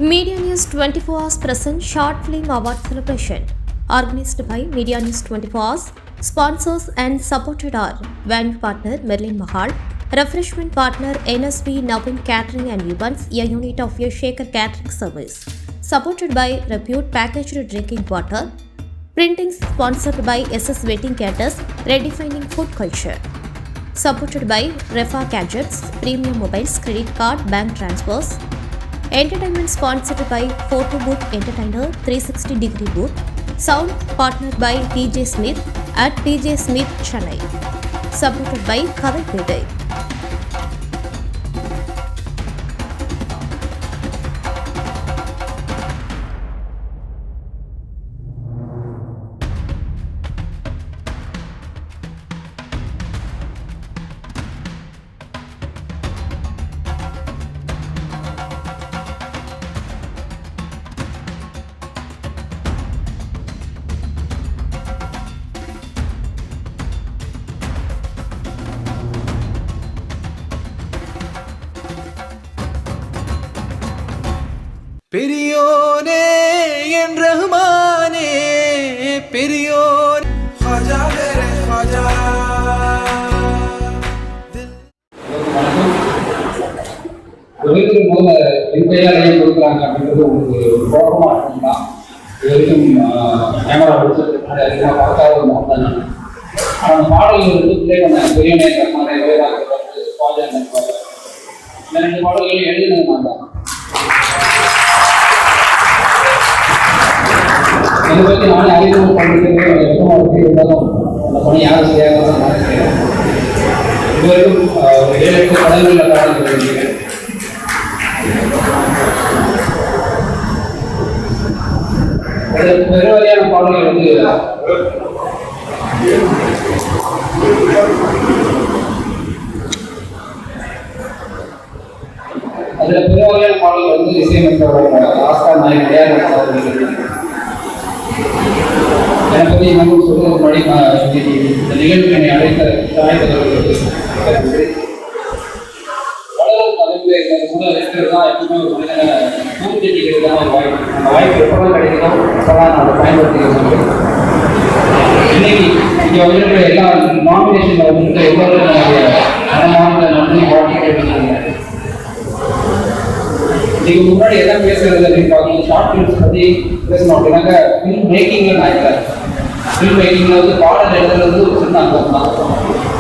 Media News 24 Hours present Short Film Award Celebration organized by Media News 24 Hours. Sponsors and supported are venue partner Merlin Mahal, refreshment partner NSB Navin Catering and Events, a unit of your Shaker Catering Service. Supported by Repute Packaged Drinking Water. Printing sponsored by SS Wedding Caterers, redefining food culture. Supported by Refa Gadgets, Premium Mobiles, Credit Card, Bank Transfers. Entertainment sponsored by Photo Booth Entertainer 360-degree Booth. Sound partnered by TJ Smith at TJ Smith Chennai. Supported by Kavai Pedai. பெரியோனே என் ரஹ்மானே பெரியோன் ஹஜா வேரே ஹஜா. உலகத்துக்கு முதல்ல என் கையால் ஏன் கொடுக்குறாங்க அப்படின்றது உங்களுக்கு ஒரு குழப்பமா இருக்குங்களா? இது வரைக்கும் கேமரா பிடிச்சதுக்கு முன்னாடி அதிகமாக பார்க்காத ஒரு முகம் தான் நான். ஆனால் அந்த பாடல்கள் வந்து பிள்ளை பண்ண பெரியனே ரஹ்மானே ரெண்டு பாடல்களையும் எழுதினது நான் தான். இதை பற்றி நானே அறிமுகம் பண்ணிக்கிறது வெப்பமாக இருந்தாலும் அந்த பணி யாரும் செய்யாத நான் செய்கிறேன். இதுவரைக்கும் ஒரு 7-8 படங்களில் பாடல்கள் எழுதியிருக்கேன். பெருவகையான பாடல்கள் வந்து அதில் பெருவகையான பாடல்கள் வந்து இசையமைப்பவரோட ஆஸ்கர் நாயக் தயாரிப்பாளர்கள். எனக்கு வந்து இன்னும் சொல்றது முன்னாடி இந்த நிகழ்வு என்னை அழைத்தவர்களுக்கு வளரும் தலைமுறை கூட இருக்கிறது தான் எப்பவுமே ஒரு மனிதனை பூர்த்திக்கிறதுக்கான ஒரு வாய்ப்பு. அந்த வாய்ப்பு எப்போதான் கிடைக்குதோ அப்போதான் நான் அதை பயன்படுத்திக்கிறது. இன்னைக்கு இங்கே வந்துட்டு எல்லா நாமினேஷனில் வந்துட்டு எவ்வளோ மனமார்ந்த நன்றி வாழ்க்கை கேட்டுருக்காங்க. இதுக்கு முன்னாடி என்ன பேசுறது அப்படின்னு பார்க்கணும். ஷார்ட் ஃபிலிம்ஸ் பற்றி பேசணும் அப்படின்னாக்க ஃபில்ம் மேக்கிங்கில் நான் இல்லை. ஃபில்ம் மேக்கிங்கில் வந்து பாடல் எழுதுறது ஒரு சின்ன அங்கம் தான்.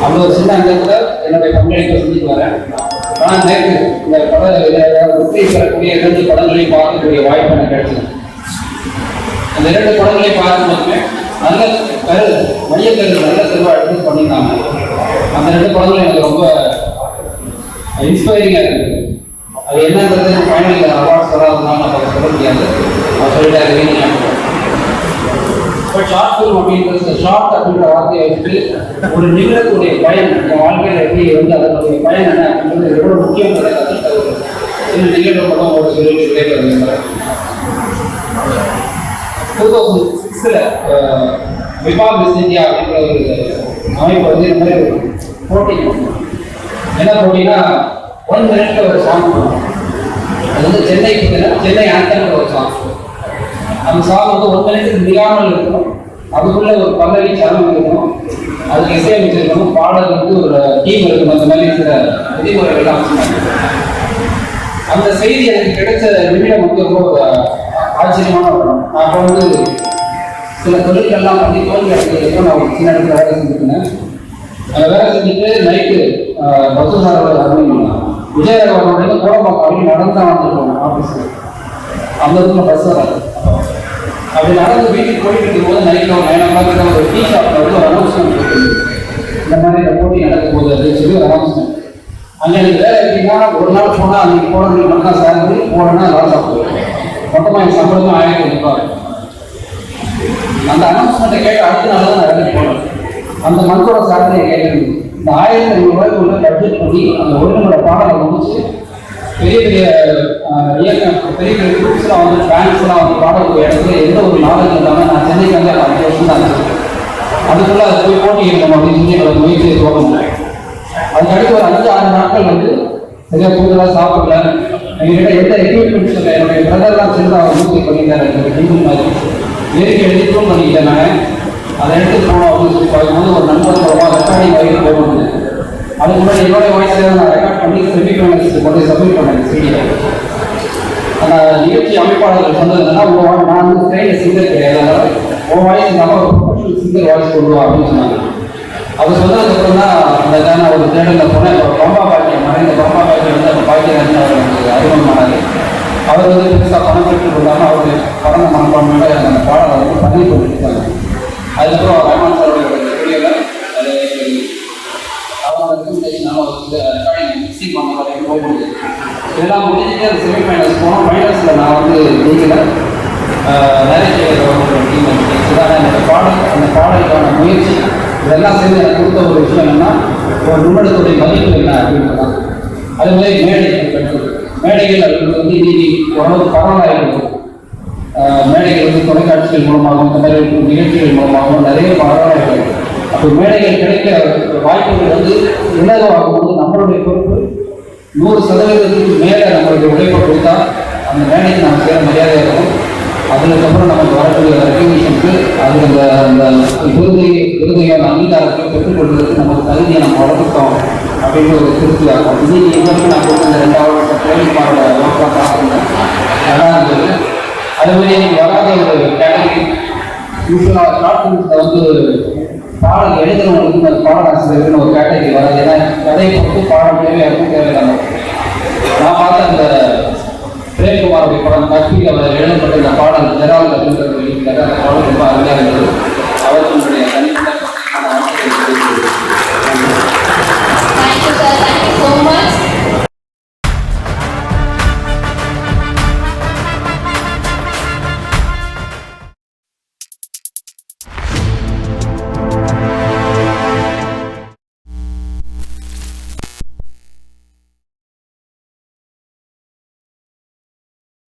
அந்த ஒரு சின்ன அங்கத்தில் என்னுடைய பங்களிப்பை செஞ்சுட்டு வரேன். ஆனால் நேற்று இந்த வெற்றி பெறக்கூடிய 2 படங்களையும் பார்க்கக்கூடிய வாய்ப்பு எனக்கு கிடைச்சது. அந்த 2 படங்களையும் பார்க்கும்போதுமே நல்ல மையக்கரு நல்ல தெளிவாக எடுத்து பண்ணியிருந்தாங்க. அந்த 2 படங்களும் எனக்கு ரொம்ப இன்ஸ்பைரிங்காக இருக்குது. அது என்னன்றது ஃபைனல் அவார்ட்ஸ் வராதுனால நம்ம சொல்ல முடியாது. நான் சொல்லிட்டாரு. இப்போ ஷார்ட் ஃபிலிம் அப்படின்றது ஷார்ட் அப்படின்ற வார்த்தையை வச்சுட்டு ஒரு நிகழக்கூடிய பயன் என் வாழ்க்கையில் எப்படி வந்து அதனுடைய பயன் என்ன அப்படின்றது எவ்வளோ முக்கியங்கிறத கற்றுக்கிட்ட சின்ன நிகழ்வு படம் ஒரு சொல்லிட்டு கேட்கறது. 2006 விபாக் மிஸ் இந்தியா அப்படின்ற ஒரு அமைப்பு வந்து இந்த மாதிரி ஒரு போட்டி. என்ன போட்டினா 1 minute ஒரு சாங். அது வந்து சென்னை ஆண்டன்ற ஒரு சாங். அந்த சாங் வந்து 1 minute மிகாமல் இருக்கணும். அதுக்குள்ள ஒரு பல்லவி சரணம் இருக்கணும். அதுக்கு இசையமைச்சிருக்கணும். பாடல் வந்து ஒரு டீம் இருக்கணும். அந்த மாதிரி சில விதிமுறைகள்லாம் அவசியம். அந்த செய்தி எனக்கு கிடைச்ச நிமிடம் வந்து ரொம்ப ஆச்சரியமான ஒரு படம். நான் அப்போ வந்து சில தொழில்கள்லாம் பண்ணி தோல்வி அடைஞ்சதுக்கு நான் ஒரு சின்ன இடத்துல வேலை செஞ்சுருந்தேன். அந்த வேலை செஞ்சுட்டு நைட்டு பஸ் சாரோட அப்படின்னு விஜயராகவனோட கோலம்பாக்கம் அப்படின்னு நடந்து தான் வந்துருக்கோம் ஆஃபீஸு. அந்த இடத்துல பஸ் வராது. அப்படி நடந்து வீட்டுக்கு போயிட்டு இருக்கும்போது நைட்டில் ஒரு 9 o'clock ஒரு டீ ஷாப்பில் வந்து ஒரு அனௌன்ஸ்மெண்ட் இருக்குது. இந்த மாதிரி இந்த போட்டி நடக்கும் போது அப்படின்னு சொல்லி ஒரு அனௌன்ஸ்மெண்ட். அங்கே எனக்கு வேலை எப்படின்னா ஒரு நாள் போனால் அன்றைக்கி போனதுக்கு மட்டும் சேலரி, போனோன்னா லாஸ் ஆகும். மொத்தமாக என் சம்பளம் 1500 ரூபாய். அந்த அனௌன்ஸ்மெண்ட்டை கேட்டு அடுத்த நாள் தான் நான் வேலைக்கு போனேன். அந்த மந்தோட சேலரியை கேட்குறது இந்த 1500 ரூபாய்க்கு உள்ள பட்ஜெட் பண்ணி அந்த ஒருங்கிற பாடலை முடிச்சு பெரிய பெரிய பெரிய பெரிய குரூப்ஸ்லாம் வந்து பேங்க்ஸ்லாம் வந்து பாடக்கூடிய இடத்துல எந்த ஒரு நாலேஜ் இல்லாமல் நான் சென்னைக்கு வந்து 5 வருஷம் தான் இருந்துச்சு. அதுக்குள்ளே அதை போய் போட்டி இருக்கணும் அப்படின்னு சொல்லி என்னோட முயற்சியை தொடங்கணும். அதுக்கு அடுத்து ஒரு 5-6 நாட்கள் வந்து சரியாக தூங்கலாம், சாப்பிடல, என்கிட்ட எந்த எக்யூப்மெண்ட்ஸ் இல்லை. என்னுடைய பிரதர்லாம் சேர்ந்து அவர் மியூசிக் பண்ணியிருந்தாரு. ஹிந்து மாதிரி ஏறிக்கு எழுதிட்டும் பண்ணிக்கிட்டேன். நான் அதை எடுத்து போனோம் அப்படின்னு சொல்லி பார்க்கும்போது ஒரு நண்பர் மூலமாக ரெக்கார்டிங் வரைக்கும் போகணும். அதுக்கு முன்னாடி என்னோட வாய்ஸில் நான் ரெக்கார்ட் பண்ணி செமிஃபைனல்ஸுக்கு கொண்டு சப்மிட் பண்ணேன் சிடியில். அந்த நிகழ்ச்சி அமைப்பாளர்கள் சொன்னது என்னன்னா, நான் வந்து ட்ரெயினில் சிங்கர் கிடையாது, அதனால் உன் வாய்ஸ் இல்லாமல் ஒரு ப்ரொஃபஷனல் சிங்கர் வாய்ஸ் கொண்டு வா அப்படின்னு சொன்னாங்க. அது சொன்னதுக்கப்புறம் தான் அந்த நான் ஒரு தேடலில் போனேன். இப்போ பம்பா பாக்கியம் மறைந்த பம்பா பாக்கியம் வந்து அந்த பாக்கியம் அவர் எனக்கு அறிமுகமானார். அவர் வந்து பெருசாக பணம் பெற்று கொள்ளாமல் அவருடைய பணம் மனப்பான்மையோட அந்த பாடலை வந்து பண்ணி கொண்டிருக்காங்க. அதுக்கப்புறம் ரஹ்மான் சாருடைய வீடியோவில் அது அவங்களுக்கு நம்ம வந்து ரெக்கார்டிங் மிக்சிங் பண்ண வரைக்கும் போக முடியுது. இதெல்லாம் முடிஞ்சுட்டு அந்த செமிஃபைனல்ஸ் போனோம். ஃபைனல்ஸில் நான் வந்து நீங்கள நிறைய டீம் இதுதான் என்னோட பாடல். அந்த பாடலுக்கான முயற்சி இதெல்லாம் சேர்ந்து எனக்கு கொடுத்த ஒரு விஷயம் என்னென்னா, ஒரு நிமிடத்துடைய மதிப்பு என்ன அப்படின்றது தான். அதே மாதிரி மேடைகள் அப்படின்றது வந்து இன்னைக்கு ஓரளவுக்கு பரவாயில்லை. மேடைகள் வந்து தொலைக்காட்சிகள் மூலமாகவும் இந்த மாதிரி நிகழ்ச்சிகள் மூலமாகவும் நிறைய பரவாயில்லை. அப்போ மேடைகள் கிடைக்கிற வாய்ப்புகள் வந்து இலகுவாகும்போது நம்மளுடைய பொறுப்பு 100% மேலே நம்மளுடைய உழைப்பை கொடுத்தா அந்த மேடைக்கு நம்ம சேர மரியாதை இருக்கும். அதுக்கப்புறம் நமக்கு வரக்கூடிய ரெக்கக்னிஷனுக்கு அது அந்த விருதையான அங்கீகாரத்தை பெற்றுக்கொள்வதற்கு நமக்கு தகுதியை நம்ம வளர்த்துட்டோம் அப்படின்ற ஒரு திருப்தி ஆகும். இன்னைக்கு எங்களுக்கு நான் கொடுத்த இந்த 2 வருஷம் ட்ரைனிங்கோட ஒர்க்காக பார்த்துருந்தேன். நல்லா இருந்தது. அதுமாதிரி எனக்கு வராத ஒரு கேட்டகரி யூஸ்வலாக ஷார்ட் ஃபிலிம்ஸில் வந்து பாடல் எழுதுறவங்களுக்கு அந்த பாடலாசிரியர்னு ஒரு கேட்டகரி வராது. ஏன்னா கதையை பொறுத்து பாடல் தேவையாக இருக்கும், தேவையில்லாமல். நான் பார்த்த அந்த பிரேம்குமாருடைய படம் கற்பியில் அவர் எழுதப்பட்ட இந்த பாடல் ஜெரால் அப்படின்றது அந்த பாடல் ரொம்ப அருமையாக இருந்தது. அவருக்கு